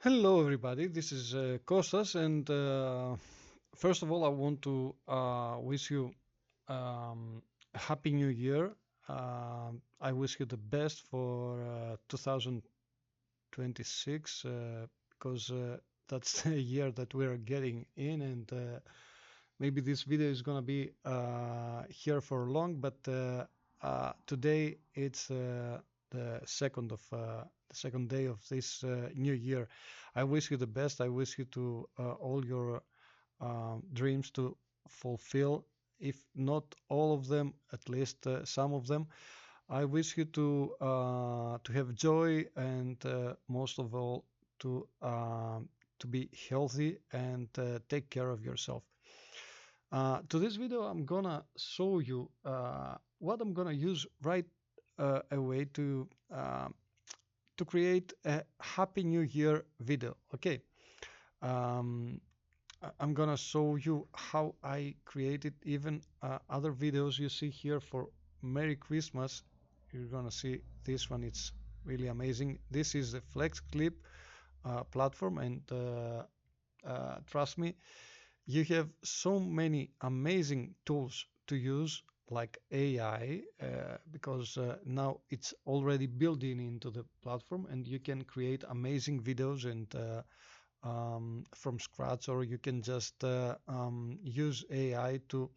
Hello, everybody. This is Kostas, and first of all, I want to wish you a happy new year. I wish you the best for 2026 because that's the year that we're getting in, and maybe this video is gonna be here for long, but today it's the second day of this new year. I wish you the best. I wish you to all your dreams to fulfill, if not all of them, at least some of them. I wish you to have joy and most of all to be healthy and take care of yourself. To this video, I'm gonna show you what I'm gonna use right away to create a Happy New Year video. Okay, um, I'm gonna show you how I created even other videos you see here for Merry Christmas. You're gonna see this one. It's really amazing. This is the FlexClip platform, and trust me, you have so many amazing tools to use like AI because now it's already built in into the platform and you can create amazing videos and from scratch, or you can just use AI to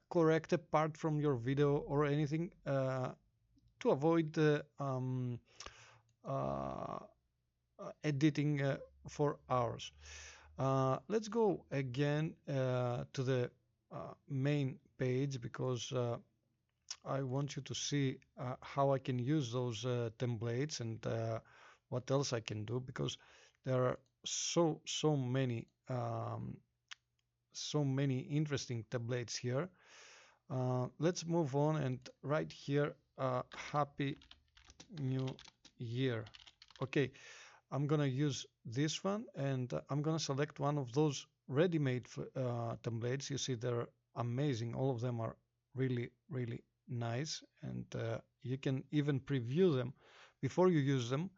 correct a part from your video or anything to avoid uh, editing for hours. Let's go again to the main page because I want you to see how I can use those templates and what else I can do, because there are so many interesting templates here. Let's move on, and right here, Happy New Year. Okay, I'm gonna use this one, and I'm gonna select one of those ready-made templates. You see they're amazing. All of them are really nice, and you can even preview them before you use them.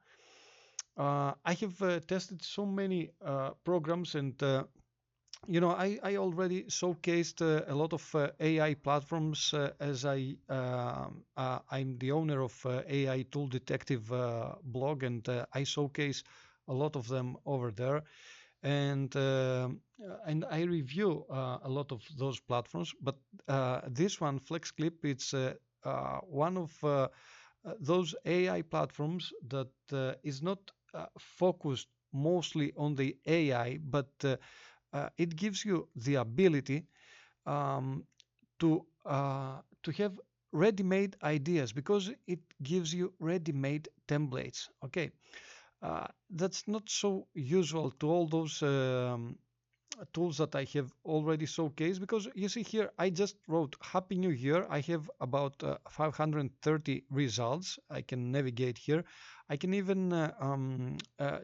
I have tested so many programs, and I already showcased a lot of AI platforms as I'm the owner of AI Tool Detective blog, and I showcase a lot of them over there, and I review a lot of those platforms. But this one, FlexClip, it's one of those AI platforms that is not focused mostly on the AI, but it gives you the ability um, to have ready-made ideas, because it gives you ready-made templates. Okay, that's not so usual to all those tools that I have already showcased, because you see here I just wrote Happy New Year. I have about 530 results. I can navigate here. I can even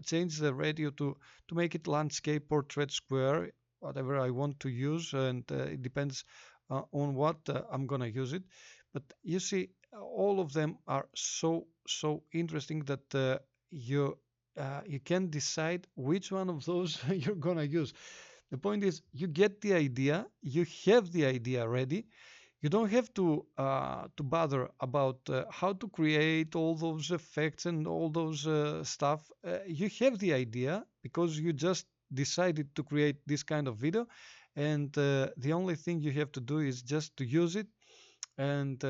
change the radio to make it landscape, portrait, square, whatever I want to use, and it depends on what I'm gonna use it. But you see, all of them are so interesting that you can decide which one of those you're gonna use. The point is, you get the idea, you have the idea ready. You don't have to bother about how to create all those effects and all those stuff. You have the idea because you just decided to create this kind of video, and the only thing you have to do is just to use it and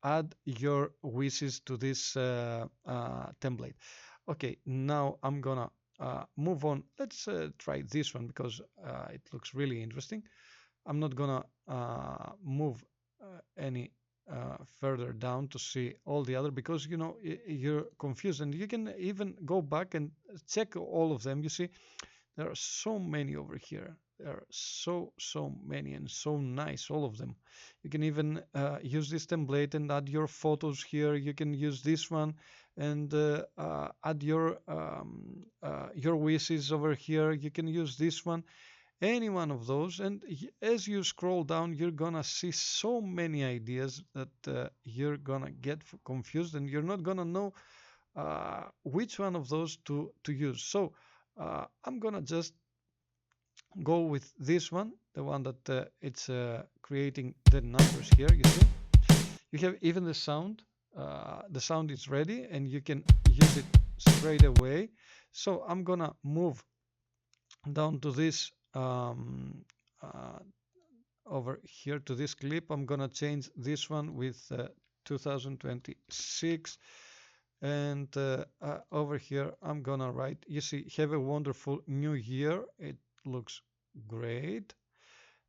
add your wishes to this template. Okay, now I'm gonna move on. Let's try this one because it looks really interesting. I'm not gonna move any further down to see all the other, because you're confused, and you can even go back and check all of them. You see, there are so many over here. There are so many and so nice, all of them. You can even use this template and add your photos here. You can use this one and add your wishes over here. You can use this one, any one of those, and as you scroll down, you're gonna see so many ideas that you're gonna get confused, and you're not gonna know which one of those to use. So I'm gonna just go with this one, the one that it's creating the numbers here. You see, you have even the sound. The sound is ready, and you can use it straight away. So I'm gonna move down to this over here to this clip. I'm gonna change this one with 2026, and over here I'm gonna write, you see, have a wonderful new year. It looks great,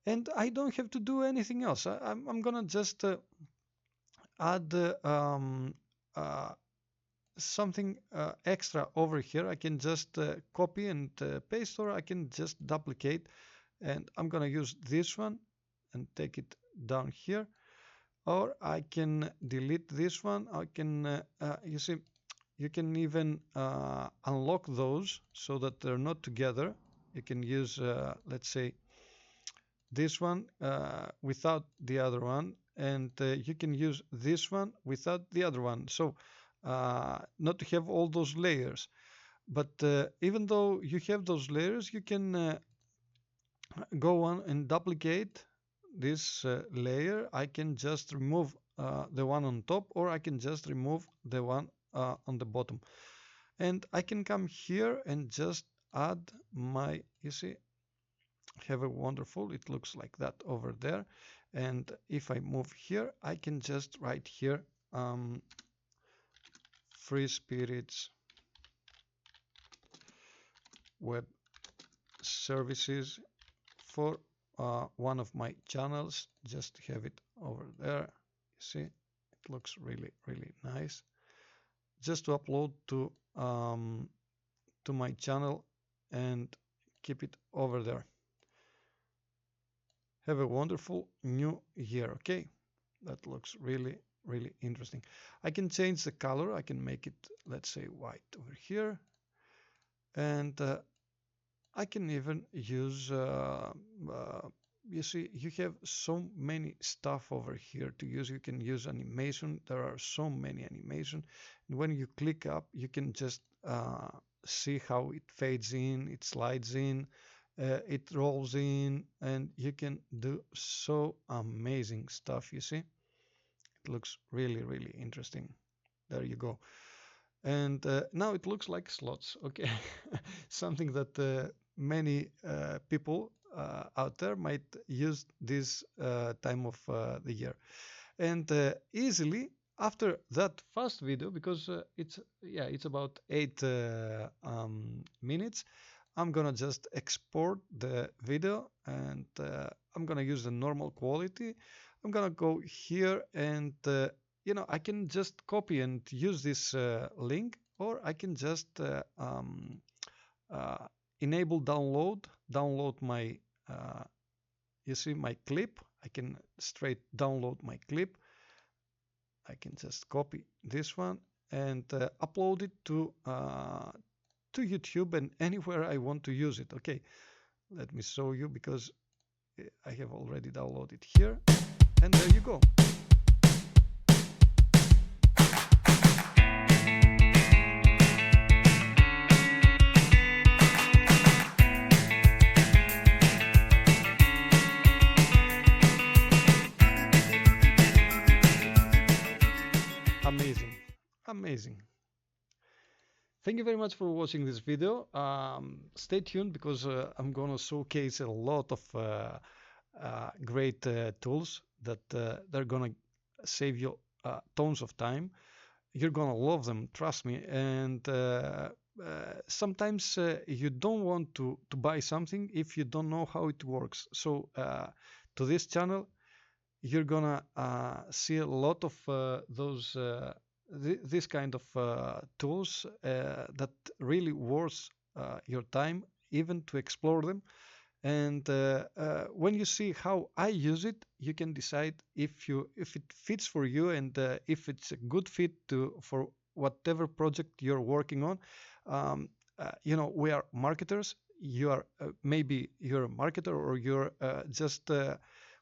and I don't have to do anything else. I'm gonna just add something extra over here. I can just copy and paste, or I can just duplicate, and I'm gonna use this one and take it down here, or I can delete this one. I can you see, you can even unlock those so that they're not together. You can use let's say this one without the other one, and you can use this one without the other one, so not to have all those layers. But even though you have those layers, you can go on and duplicate this layer. I can just remove the one on top, or I can just remove the one on the bottom, and I can come here and just add my, you see, have a wonderful, it looks like that over there. And if I move here, I can just write here Free Spirits Web Services for one of my channels. Just have it over there. You see, it looks really, really nice. Just to upload to my channel and keep it over there. Have a wonderful new year. Okay, that looks really, really interesting. I can change the color. I can make it, let's say, white over here, and I can even use you see, you have so many stuff over here to use. You can use animation. There are so many animation, and when you click up, you can just see how it fades in, it slides in, it rolls in, and you can do so amazing stuff. You see, it looks really, really interesting. There you go. And now it looks like slots. Okay, something that many people out there might use this time of the year. And easily after that fast video, because it's about 8 minutes, I'm gonna just export the video, and I'm gonna use the normal quality. I'm gonna go here, and I can just copy and use this link, or I can just enable download my you see, my clip. I can straight download my clip. I can just copy this one and upload it to YouTube and anywhere I want to use it. Okay, let me show you, because I have already downloaded here, and there you go. Amazing. Thank you very much for watching this video. Stay tuned, because I'm gonna showcase a lot of great tools that they're gonna save you tons of time. You're gonna love them, trust me. And sometimes you don't want to buy something if you don't know how it works. So to this channel, you're gonna see a lot of those this kind of tools that really worth your time even to explore them. And when you see how I use it, you can decide if it fits for you, and if it's a good fit for whatever project you're working on. We are marketers. You are maybe you're a marketer, or you're just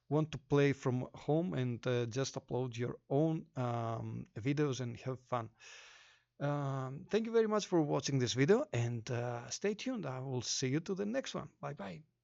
want to play from home and just upload your own videos and have fun. Thank you very much for watching this video, and stay tuned. I will see you to the next one. Bye bye.